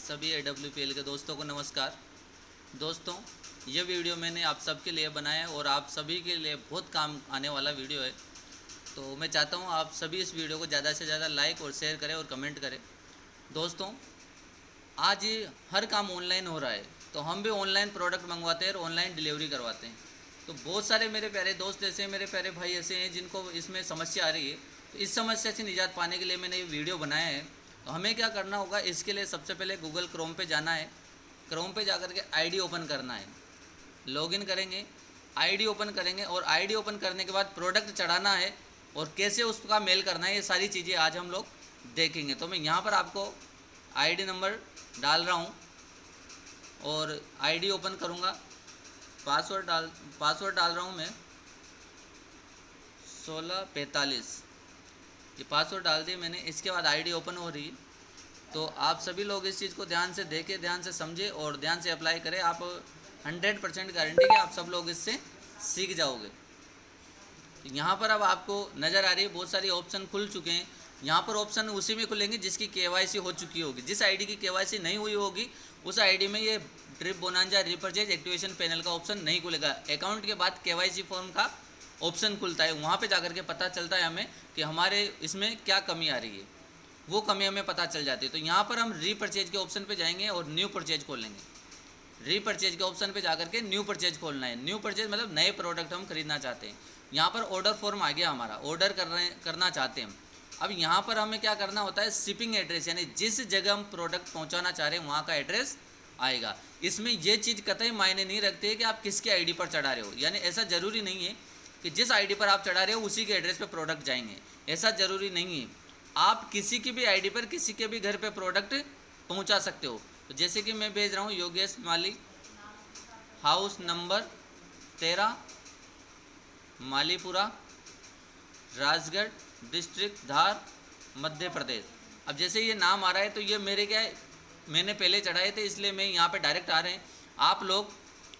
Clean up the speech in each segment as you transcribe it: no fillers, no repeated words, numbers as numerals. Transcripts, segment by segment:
सभी AWPL के दोस्तों को नमस्कार। दोस्तों, ये वीडियो मैंने आप सबके लिए बनाया है और आप सभी के लिए बहुत काम आने वाला वीडियो है। तो मैं चाहता हूँ आप सभी इस वीडियो को ज़्यादा से ज़्यादा लाइक और शेयर करें और कमेंट करें। दोस्तों, आज ये हर काम ऑनलाइन हो रहा है, तो हम भी ऑनलाइन प्रोडक्ट मंगवाते हैं और ऑनलाइन डिलीवरी करवाते हैं। तो बहुत सारे मेरे प्यारे दोस्त ऐसे हैं, मेरे प्यारे भाई ऐसे हैं जिनको इसमें समस्या आ रही है। तो इस समस्या से निजात पाने के लिए मैंने ये वीडियो बनाया है। तो हमें क्या करना होगा, इसके लिए सबसे पहले गूगल क्रोम पे जाना है। क्रोम पे जाकर के आईडी ओपन करना है, लॉगिन करेंगे, आईडी ओपन करेंगे और आईडी ओपन करने के बाद प्रोडक्ट चढ़ाना है और कैसे उसका मेल करना है, ये सारी चीज़ें आज हम लोग देखेंगे। तो मैं यहाँ पर आपको आईडी नंबर डाल रहा हूँ और आईडी ओपन करूँगा। पासवर्ड डाल रहा हूँ मैं 1645, ये पासवर्ड डाल दिए मैंने। इसके बाद आईडी ओपन हो रही है। तो आप सभी लोग इस चीज़ को ध्यान से देखें, ध्यान से समझें और ध्यान से अप्लाई करें। आप 100% गारंटी कि आप सब लोग इससे सीख जाओगे। यहाँ पर अब आपको नज़र आ रही है बहुत सारी ऑप्शन खुल चुके हैं। यहाँ पर ऑप्शन उसी में खुलेंगे जिसकी KYC हो चुकी होगी। जिस आईडी की KYC नहीं हुई होगी उस आईडी में ये trip bonanza repurchase activation panel का ऑप्शन नहीं खुलेगा। अकाउंट के बाद KYC फॉर्म का ऑप्शन खुलता है, वहाँ पे जाकर के पता चलता है हमें कि हमारे इसमें क्या कमी आ रही है, वो कमी हमें पता चल जाती है। तो यहाँ पर हम रीपरचेज के ऑप्शन पे जाएंगे और न्यू परचेज खोलेंगे। रीपरचेज के ऑप्शन पे जाकर के न्यू परचेज खोलना है। न्यू परचेज मतलब नए प्रोडक्ट हम खरीदना चाहते हैं। यहाँ पर ऑर्डर फॉर्म आ गया हमारा, ऑर्डर करना चाहते हैं हम। अब यहाँ पर हमें क्या करना होता है, शिपिंग एड्रेस यानी जिस जगह हम प्रोडक्ट पहुँचाना चाह रहे हैं वहाँ का एड्रेस आएगा। इसमें ये चीज़ कतई मायने नहीं रखती है कि आप किसके आईडी पर चढ़ा रहे हो, यानी ऐसा ज़रूरी नहीं है कि जिस आईडी पर आप चढ़ा रहे हो उसी के एड्रेस पे प्रोडक्ट जाएंगे, ऐसा ज़रूरी नहीं है। आप किसी की भी आईडी पर किसी के भी घर पे प्रोडक्ट पहुंचा सकते हो। तो जैसे कि मैं भेज रहा हूँ योगेश माली, house number 13, Malipura, Rajgarh district, धार, मध्य प्रदेश। अब जैसे ये नाम आ रहा है तो ये मेरे क्या है, मैंने पहले चढ़ाए थे इसलिए मैं यहाँ पे डायरेक्ट आ रहे हैं। आप लोग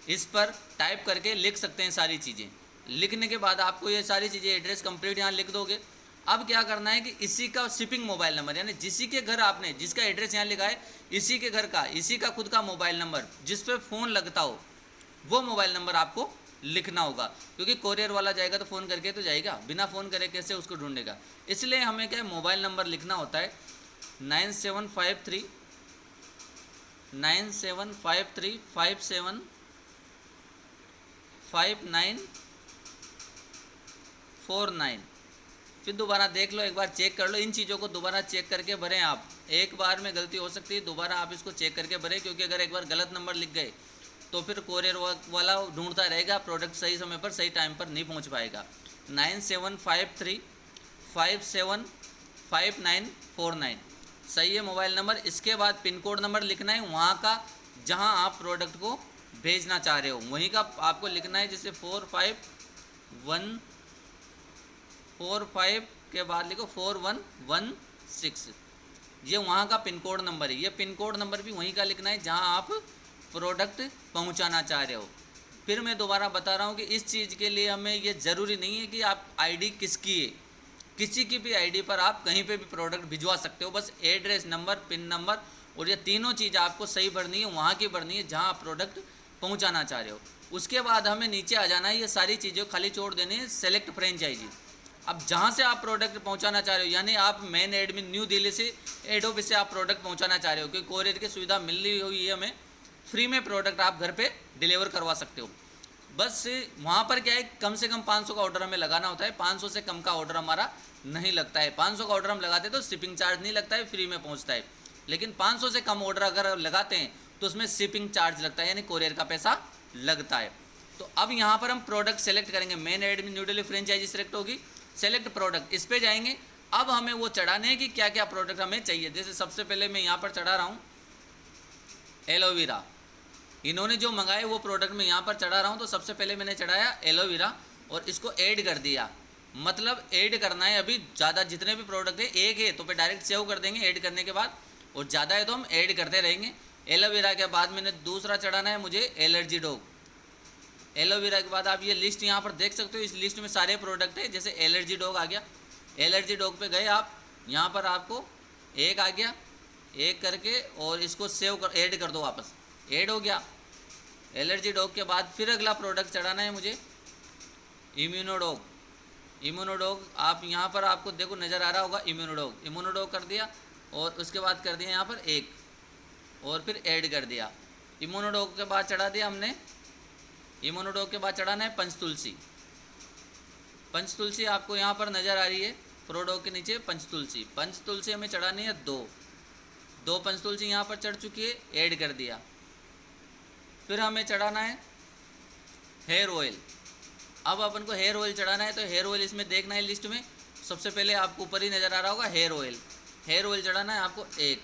इस पर टाइप करके लिख सकते हैं सारी चीज़ें। लिखने के बाद आपको ये सारी चीज़ें एड्रेस कंप्लीट यहाँ लिख दोगे। अब क्या करना है कि इसी का शिपिंग मोबाइल नंबर यानी जिसी के घर आपने जिसका एड्रेस यहाँ लिखा है इसी के घर का, इसी का खुद का मोबाइल नंबर जिस पे फ़ोन लगता हो वो मोबाइल नंबर आपको लिखना होगा। क्योंकि कोरियर वाला जाएगा तो फ़ोन करके तो जाएगा, बिना फ़ोन करे कैसे उसको ढूंढेगा। इसलिए हमें क्या मोबाइल नंबर लिखना होता है 9753 57 5949। फिर दोबारा देख लो, एक बार चेक कर लो। इन चीज़ों को दोबारा चेक करके भरें आप। एक बार में गलती हो सकती है, दोबारा आप इसको चेक करके भरें। क्योंकि अगर एक बार गलत नंबर लिख गए तो फिर कोरियर वाला ढूंढता रहेगा, प्रोडक्ट सही समय पर सही टाइम पर नहीं पहुंच पाएगा। 9753 57 सही है मोबाइल नंबर। इसके बाद पिन कोड नंबर लिखना है वहाँ का जहाँ आप प्रोडक्ट को भेजना चाह रहे हो, वहीं का आपको लिखना है। जैसे 45145 के बाद लिखो 4116, ये वहाँ का पिन कोड नंबर है। ये पिन कोड नंबर भी वहीं का लिखना है जहाँ आप प्रोडक्ट पहुँचाना चाह रहे हो। फिर मैं दोबारा बता रहा हूँ कि इस चीज़ के लिए हमें ये ज़रूरी नहीं है कि आप आईडी किसकी है, किसी की भी आईडी पर आप कहीं पे भी प्रोडक्ट भिजवा सकते हो। बस एड्रेस, नंबर, पिन नंबर और ये तीनों चीज़ आपको सही भरनी है, वहाँ की भरनी है जहाँ आप प्रोडक्ट पहुँचाना चाह रहे हो। उसके बाद हमें नीचे आ जाना है, ये सारी चीज़ें खाली छोड़ देनी है, सेलेक्ट फ्रेंचाइजी। अब जहाँ से आप प्रोडक्ट पहुँचाना चाह रहे हो, यानी आप मेन एडमिन न्यू दिल्ली से हेड ऑफिस से आप प्रोडक्ट पहुँचाना चाह रहे हो, क्योंकि कोरियर की सुविधा मिल रही हुई है हमें, फ्री में प्रोडक्ट आप घर पे डिलीवर करवा सकते हो। बस वहाँ पर क्या है, कम से कम 500 का ऑर्डर हमें लगाना होता है। 500 से कम का ऑर्डर हमारा नहीं लगता है। 500 का ऑर्डर हम लगाते तो शिपिंग चार्ज नहीं लगता है, फ्री में पहुँचता है। लेकिन 500 से कम ऑर्डर अगर लगाते हैं तो उसमें शिपिंग चार्ज लगता है, यानी कोरियर का पैसा लगता है। तो अब यहाँ पर हम प्रोडक्ट सेलेक्ट करेंगे। Main admin New Delhi franchise select होगी, सेलेक्ट प्रोडक्ट, इस पर जाएंगे। अब हमें वो चढ़ाने हैं कि क्या क्या प्रोडक्ट हमें चाहिए। जैसे सबसे पहले मैं यहाँ पर चढ़ा रहा हूँ एलोवेरा। इन्होंने जो मंगाए वो प्रोडक्ट मैं यहाँ पर चढ़ा रहा हूँ। तो सबसे पहले मैंने चढ़ाया एलोवेरा और इसको ऐड कर दिया। मतलब ऐड करना है, अभी ज़्यादा जितने भी प्रोडक्ट है, एक है तो पे डायरेक्ट सेव कर देंगे ऐड करने के बाद, और ज़्यादा है तो हम ऐड करते रहेंगे। एलोवेरा के बाद मैंने दूसरा चढ़ाना है मुझे एलर्जी डॉग। एलोवेरा के बाद आप ये लिस्ट यहाँ पर देख सकते हो, इस लिस्ट में सारे प्रोडक्ट है। जैसे एलर्जी डॉग आ गया, एलर्जी डॉग पे गए आप, यहाँ पर आपको एक आ गया, एक करके और इसको सेव कर, ऐड कर दो वापस, ऐड हो गया। एलर्जी डॉग के बाद फिर अगला प्रोडक्ट चढ़ाना है मुझे इम्यूनोडॉग। इम्यूनोडॉग आप यहाँ पर आपको देखो नज़र आ रहा होगा, इम्यूनोडॉग, इम्यूनोडॉग कर दिया और उसके बाद कर दिया यहाँ पर एक और फिर ऐड कर दिया। इम्यूनोडॉग के बाद चढ़ा दिया हमने, इम्यूनोडॉग के बाद चढ़ाना है पंचतुलसी। पंचतुलसी आपको यहाँ पर नज़र आ रही है प्रोडॉग के नीचे पंचतुलसी। पंचतुलसी हमें चढ़ानी है दो पंचतुलसी यहाँ पर चढ़ चुकी है, ऐड कर दिया। फिर हमें चढ़ाना है हेयर ऑयल। अब अपन को हेयर ऑयल चढ़ाना है तो हेयर ऑयल इसमें देखना है लिस्ट में, सबसे पहले आपको ऊपर ही नज़र आ रहा होगा हेयर ऑयल। हेयर ऑयल चढ़ाना है आपको एक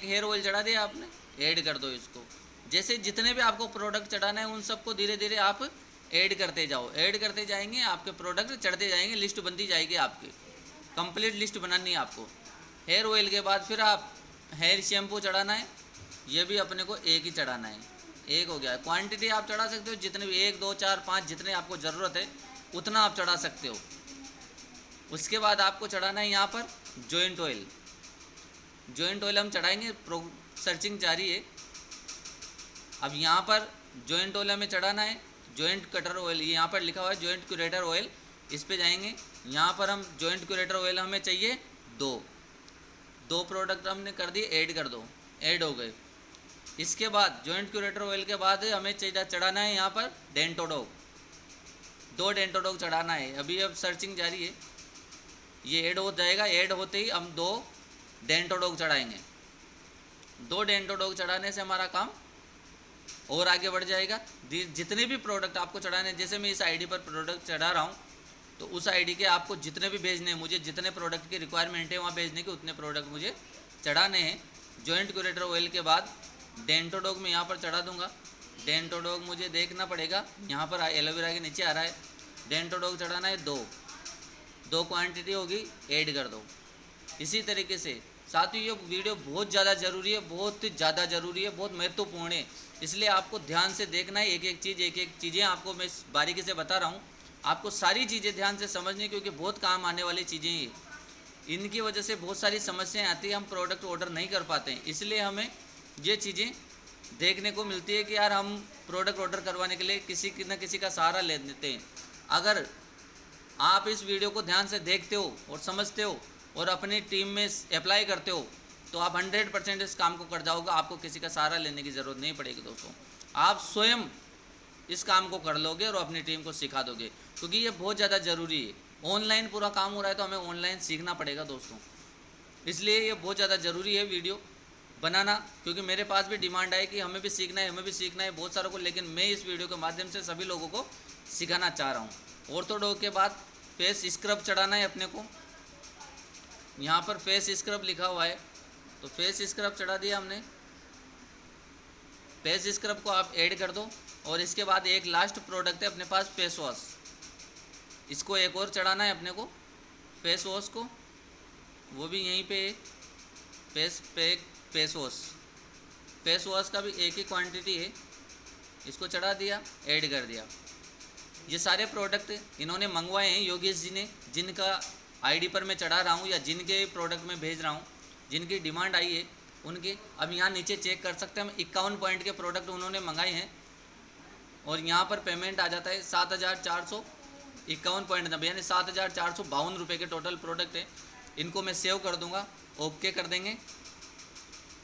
हेयर ऑयल चढ़ा दिया आपने, ऐड कर दो इसको। जैसे जितने भी आपको प्रोडक्ट चढ़ाना है उन सबको धीरे धीरे आप ऐड करते जाओ, ऐड करते जाएंगे, आपके प्रोडक्ट चढ़ते जाएंगे, लिस्ट बनती जाएगी आपकी, कंप्लीट लिस्ट बनानी है आपको। हेयर ऑयल के बाद फिर आप हेयर शैम्पू चढ़ाना है, ये भी अपने को एक ही चढ़ाना है, एक हो गया। क्वांटिटी आप चढ़ा सकते हो जितने भी, 1 2 4 5 जितने आपको ज़रूरत है उतना आप चढ़ा सकते हो। उसके बाद आपको चढ़ाना है यहाँ पर जॉइंट ऑयल। जॉइंट ऑयल हम चढ़ाएंगे, सर्चिंग जारी है। अब यहाँ पर जॉइंट ऑयल हमें चढ़ाना है, जॉइंट कटर ऑयल, ये यहाँ पर लिखा हुआ है जॉइंट क्यूरेटर ऑयल, इस पे जाएंगे। यहाँ पर हम जॉइंट क्यूरेटर ऑयल हमें चाहिए दो प्रोडक्ट हमने कर दिए, ऐड कर दो, ऐड हो गए। इसके बाद जॉइंट क्यूरेटर ऑयल के बाद हमें चढ़ाना है यहाँ पर डेंटोडॉग, 2 डेंटोडॉग चढ़ाना है। अभी अब सर्चिंग जारी है, ये ऐड हो जाएगा, ऐड होते ही हम 2 डेंटोडॉग चढ़ाएंगे। 2 डेंटोडॉग चढ़ाने से हमारा काम और आगे बढ़ जाएगा। जितने भी प्रोडक्ट आपको चढ़ाने, जैसे मैं इस आईडी पर प्रोडक्ट चढ़ा रहा हूँ तो उस आईडी के आपको जितने भी भेजने हैं, मुझे जितने प्रोडक्ट की रिक्वायरमेंट है वहाँ भेजने के उतने प्रोडक्ट मुझे चढ़ाने हैं। जॉइंट क्यूरेटर ऑयल के बाद डेंटोडॉग में यहाँ पर चढ़ा दूँगा। डेंटोडॉग मुझे देखना पड़ेगा, यहाँ पर एलोवेरा के नीचे आ रहा है। डेंटोडॉग चढ़ाना है 2 क्वांटिटी होगी, ऐड कर दो। इसी तरीके से साथियों ये वीडियो बहुत ज़्यादा ज़रूरी है, बहुत ज़्यादा ज़रूरी है, बहुत महत्वपूर्ण है, इसलिए आपको ध्यान से देखना है। एक एक चीज़ें आपको मैं बारीकी से बता रहा हूँ, आपको सारी चीज़ें ध्यान से समझनी, क्योंकि बहुत काम आने वाली चीज़ें हैं। इनकी वजह से बहुत सारी समस्याएं आती है, हम प्रोडक्ट ऑर्डर नहीं कर पाते हैं। इसलिए हमें ये चीज़ें देखने को मिलती है कि यार हम प्रोडक्ट ऑर्डर करवाने के लिए किसी न किसी का सहारा ले लेते हैं। अगर आप इस वीडियो को ध्यान से देखते हो और समझते हो और अपनी टीम में अप्लाई करते हो तो आप 100% इस काम को कर जाओगे, आपको किसी का सहारा लेने की ज़रूरत नहीं पड़ेगी दोस्तों। आप स्वयं इस काम को कर लोगे और अपनी टीम को सिखा दोगे, क्योंकि ये बहुत ज़्यादा ज़रूरी है। ऑनलाइन पूरा काम हो रहा है तो हमें ऑनलाइन सीखना पड़ेगा दोस्तों, इसलिए ये बहुत ज़्यादा ज़रूरी है वीडियो बनाना, क्योंकि मेरे पास भी डिमांड है कि हमें भी सीखना है, हमें भी सीखना है बहुत सारों को, लेकिन मैं इस वीडियो के माध्यम से सभी लोगों को सिखाना चाह रहा हूँ। ऑर्थोडॉग के बाद फेस स्क्रब चढ़ाना है अपने को, यहाँ पर फेस स्क्रब लिखा हुआ है तो फेस स्क्रब चढ़ा दिया हमने। फेस स्क्रब को आप ऐड कर दो और इसके बाद एक लास्ट प्रोडक्ट है अपने पास फेस वॉश, इसको एक और चढ़ाना है अपने को, फेस वॉश को, वो भी यहीं पे फेस वॉश का भी एक ही क्वांटिटी है, इसको चढ़ा दिया, ऐड कर दिया। ये सारे प्रोडक्ट इन्होंने मंगवाए हैं योगेश जी ने, जिनका आईडी पर मैं चढ़ा रहा हूँ या जिनके प्रोडक्ट में भेज रहा हूँ, जिनकी डिमांड आई है उनके। अब यहाँ नीचे चेक कर सकते हैं हम 51 पॉइंट के प्रोडक्ट उन्होंने मंगाए हैं और यहाँ पर पेमेंट आ जाता है 7,451.90, यानी 7,452 रुपये के टोटल प्रोडक्ट है। इनको मैं सेव कर दूँगा, ओके कर देंगे।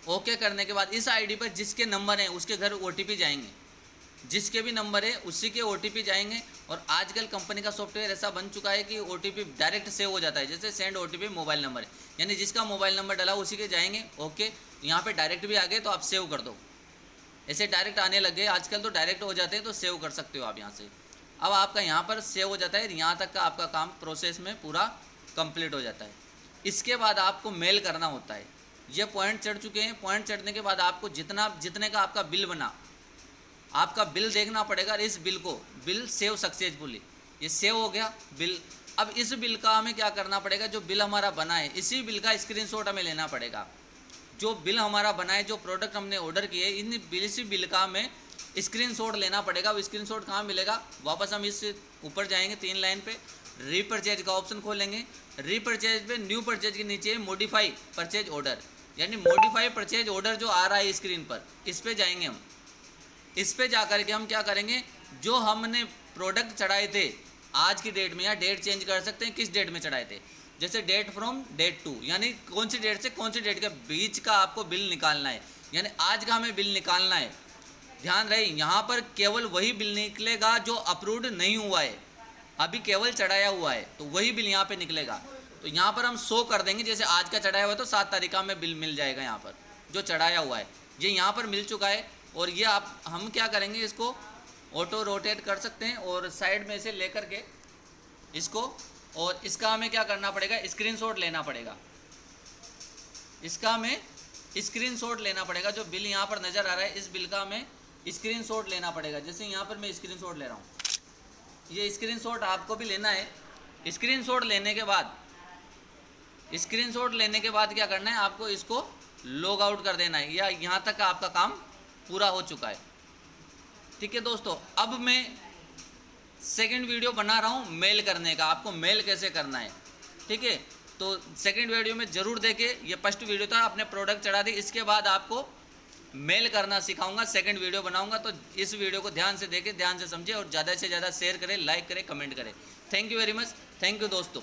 ओके करने के बाद इस आईडी पर जिसके नंबर हैं उसके घर OTP जाएंगे, जिसके भी नंबर है उसी के OTP जाएंगे। और आजकल कंपनी का सॉफ्टवेयर ऐसा बन चुका है कि OTP डायरेक्ट सेव हो जाता है, जैसे सेंड OTP मोबाइल नंबर है, यानी जिसका मोबाइल नंबर डाला उसी के जाएंगे। ओके, यहाँ पे डायरेक्ट भी आ गए तो आप सेव कर दो, ऐसे डायरेक्ट आने लग गए आजकल तो डायरेक्ट हो जाते हैं, तो सेव कर सकते हो आप यहाँ से। अब आपका यहाँ पर सेव हो जाता है, यहाँ तक का आपका काम प्रोसेस में पूरा कंप्लीट हो जाता है। इसके बाद आपको मेल करना होता है। ये पॉइंट चढ़ चुके हैं, पॉइंट चढ़ने के बाद आपको जितने का आपका बिल बना, आपका बिल देखना पड़ेगा। इस बिल को, बिल सेव सक्सेसफुली, ये सेव हो गया बिल। अब इस बिल का हमें क्या करना पड़ेगा, जो बिल हमारा बना है इसी बिल का स्क्रीनशॉट हमें लेना पड़ेगा। जो बिल हमारा बना है, जो प्रोडक्ट हमने ऑर्डर किए, इसी बिल का हमें स्क्रीनशॉट लेना पड़ेगा। वो स्क्रीनशॉट कहाँ मिलेगा, वापस हम इस ऊपर जाएंगे 3 लाइन पे रीपरचेज का ऑप्शन खोलेंगे। रीपरचेज पे न्यू परचेज के नीचे मॉडिफाई परचेज ऑर्डर, यानी मॉडिफाई परचेज ऑर्डर जो आ रहा है स्क्रीन पर, इस पे जाएंगे हम। इस पे जा कर के हम क्या करेंगे, जो हमने प्रोडक्ट चढ़ाए थे आज की डेट में, या डेट चेंज कर सकते हैं किस डेट में चढ़ाए थे, जैसे डेट फ्रॉम डेट टू, यानी कौन सी डेट से कौन सी डेट के बीच का आपको बिल निकालना है, यानी आज का हमें बिल निकालना है। ध्यान रहे यहाँ पर केवल वही बिल निकलेगा जो अप्रूव्ड नहीं हुआ है, अभी केवल चढ़ाया हुआ है, तो वही बिल यहाँ पे निकलेगा। तो यहाँ पर हम शो कर देंगे, जैसे आज का चढ़ाया हुआ है तो 7 तारीख का हमें बिल मिल जाएगा यहाँ पर जो चढ़ाया हुआ है, ये यहाँ पर मिल चुका है। और ये हम क्या करेंगे, इसको ऑटो रोटेट कर सकते हैं और साइड में से लेकर के इसको, और इसका हमें क्या करना पड़ेगा, स्क्रीनशॉट लेना पड़ेगा। इसका हमें स्क्रीनशॉट लेना पड़ेगा, जो बिल यहाँ पर नज़र आ रहा है इस बिल का हमें स्क्रीनशॉट लेना पड़ेगा। जैसे यहाँ पर मैं स्क्रीनशॉट ले रहा हूँ, ये स्क्रीनशॉट आपको भी लेना है। स्क्रीनशॉट लेने के बाद क्या करना है, आपको इसको लॉग आउट कर देना है, या यहाँ तक का आपका काम पूरा हो चुका है। ठीक है दोस्तों, अब मैं सेकंड वीडियो बना रहा हूँ मेल करने का, आपको मेल कैसे करना है। ठीक है, तो सेकंड वीडियो में ज़रूर देखें, ये फर्स्ट वीडियो था, अपने प्रोडक्ट चढ़ा दी, इसके बाद आपको मेल करना सिखाऊंगा, सेकंड वीडियो बनाऊंगा। तो इस वीडियो को ध्यान से देखें, ध्यान से समझें और ज़्यादा से ज़्यादा शेयर करें, लाइक करें, कमेंट करें। Thank you very much, thank you दोस्तों।